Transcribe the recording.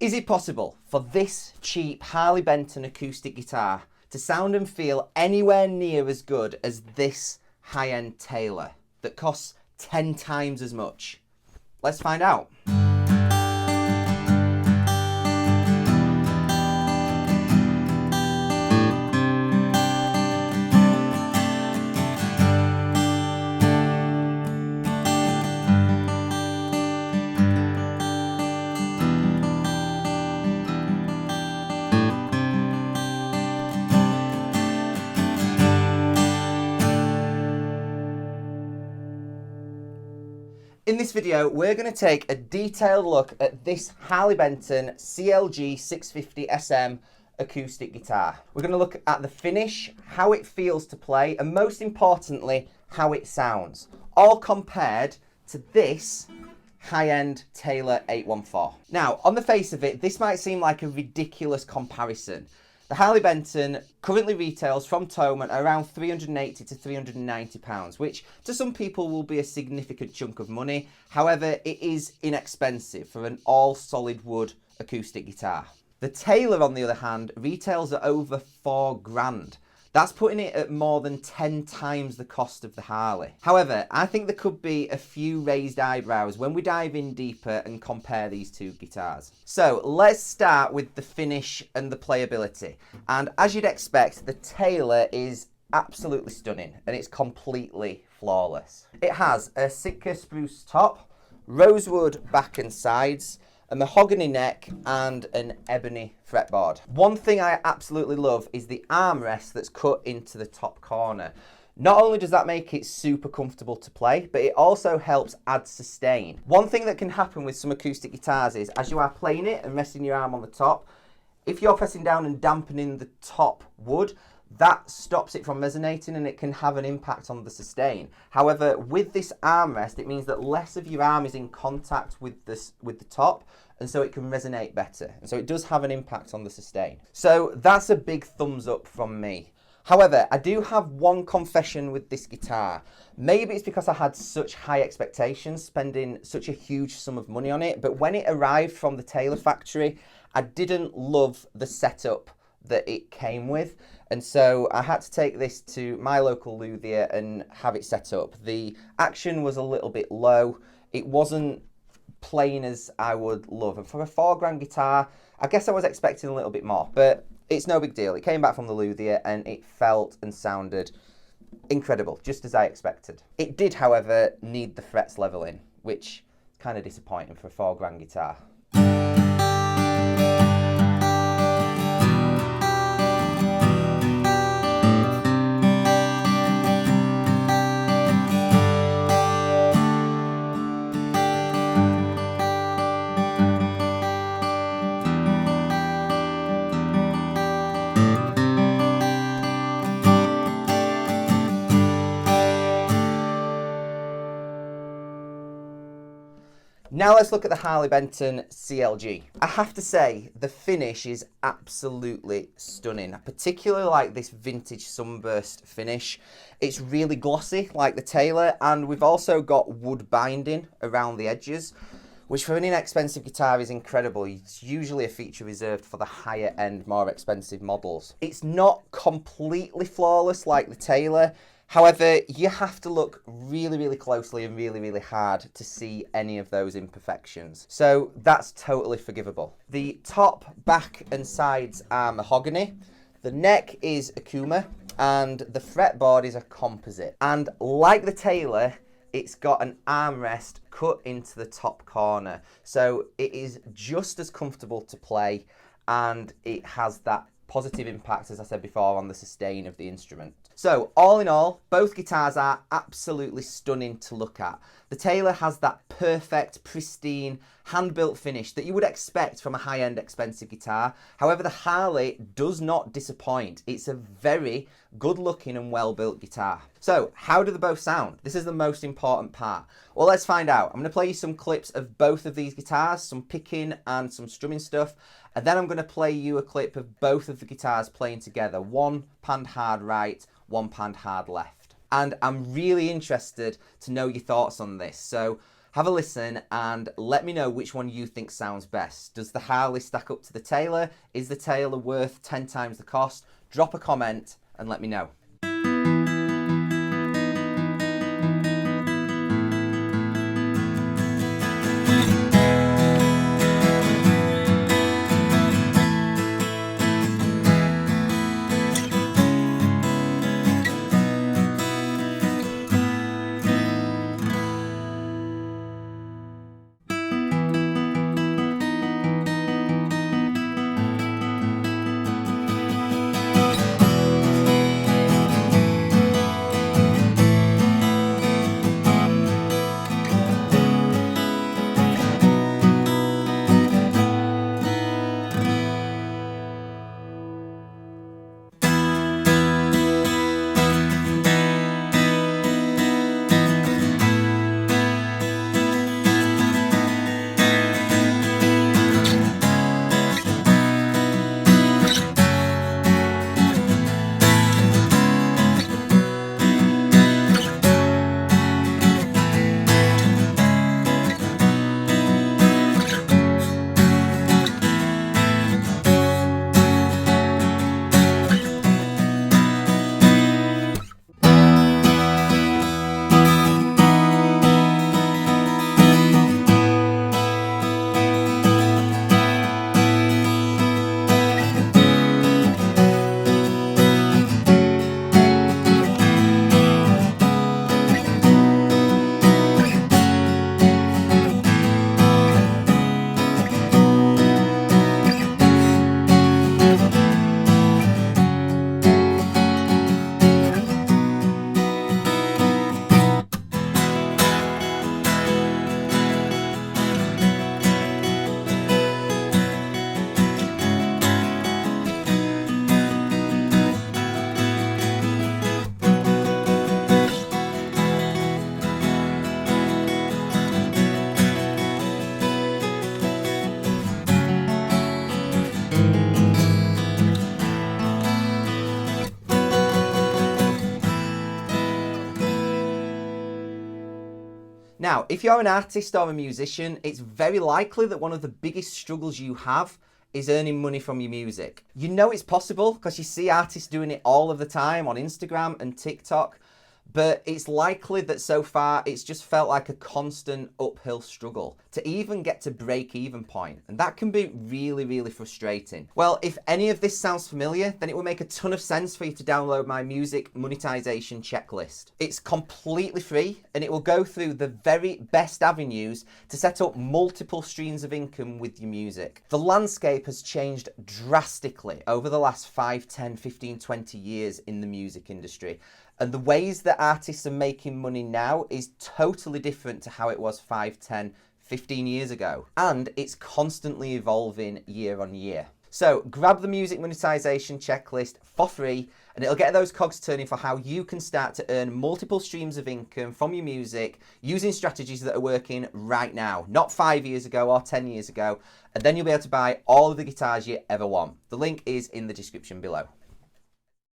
Is it possible for this cheap Harley Benton acoustic guitar to sound and feel anywhere near as good as this high-end Taylor that costs 10 times as much? Let's find out. In this video, we're going to take a detailed look at this Harley Benton CLG 650 SM acoustic guitar. We're going to look at the finish, how it feels to play, and most importantly, how it sounds, all compared to this high-end Taylor 814. Now, on the face of it, this might seem like a ridiculous comparison. The Harley Benton currently retails from Thomann around £380 to £390, which to some people will be a significant chunk of money. However, it is inexpensive for an all solid wood acoustic guitar. The Taylor, on the other hand, retails at over £4,000. That's putting it at more than 10 times the cost of the Harley. However, I think there could be a few raised eyebrows when we dive in deeper and compare these two guitars. So let's start with the finish and the playability. And as you'd expect, the Taylor is absolutely stunning and it's completely flawless. It has a Sitka spruce top, rosewood back and sides, a mahogany neck and an ebony fretboard. One thing I absolutely love is the armrest that's cut into the top corner. Not only does that make it super comfortable to play, but it also helps add sustain. One thing that can happen with some acoustic guitars is as you are playing it and resting your arm on the top, if you're pressing down and dampening the top wood, that stops it from resonating and it can have an impact on the sustain. However, with this armrest, it means that less of your arm is in contact with the top, and so it can resonate better. And so it does have an impact on the sustain. So that's a big thumbs up from me. However, I do have one confession with this guitar. Maybe it's because I had such high expectations, spending such a huge sum of money on it, but when it arrived from the Taylor factory, I didn't love the setup that it came with, and so I had to take this to my local luthier and have it set up. The action was a little bit low. It wasn't playing as I would love, and for a £4,000 guitar, I guess I was expecting a little bit more, but it's no big deal. It came back from the luthier and it felt and sounded incredible, just as I expected. It did, however, need the frets leveling, which is kind of disappointing for a £4,000 guitar. Now let's look at the Harley Benton CLG. I have to say, the finish is absolutely stunning. I particularly like this vintage sunburst finish. It's really glossy like the Taylor, and we've also got wood binding around the edges, which for an inexpensive guitar is incredible. It's usually a feature reserved for the higher end, more expensive models. It's not completely flawless like the Taylor. However, you have to look really, really closely and really, really hard to see any of those imperfections. So that's totally forgivable. The top, back and sides are mahogany. The neck is Akuma and the fretboard is a composite. And like the Taylor, it's got an armrest cut into the top corner. So it is just as comfortable to play, and it has that positive impact, as I said before, on the sustain of the instrument. So all in all, both guitars are absolutely stunning to look at. The Taylor has that perfect, pristine, hand-built finish that you would expect from a high-end expensive guitar. However, the Harley does not disappoint. It's a very good-looking and well-built guitar. So how do they both sound? This is the most important part. Well, let's find out. I'm going to play you some clips of both of these guitars, some picking and some strumming stuff, and then I'm going to play you a clip of both of the guitars playing together, one panned hard right, one panned hard left. And I'm really interested to know your thoughts on this. So Have a listen and let me know which one you think sounds best. Does the Harley stack up to the Taylor? Is the Taylor worth 10 times the cost? Drop a comment and let me know. Now, if you're an artist or a musician, it's very likely that one of the biggest struggles you have is earning money from your music. You know it's possible because you see artists doing it all of the time on Instagram and TikTok, but it's likely that so far it's just felt like a constant uphill struggle to even get to break-even point, and that can be really, really frustrating. Well, if any of this sounds familiar, then it will make a ton of sense for you to download my music monetization checklist. It's completely free, and it will go through the very best avenues to set up multiple streams of income with your music. The landscape has changed drastically over the last 5, 10, 15, 20 years in the music industry. And the ways that artists are making money now is totally different to how it was 5, 10, 15 years ago. And it's constantly evolving year on year. So grab the music monetization checklist for free, and it'll get those cogs turning for how you can start to earn multiple streams of income from your music using strategies that are working right now, not 5 years ago or 10 years ago. And then you'll be able to buy all of the guitars you ever want. The link is in the description below.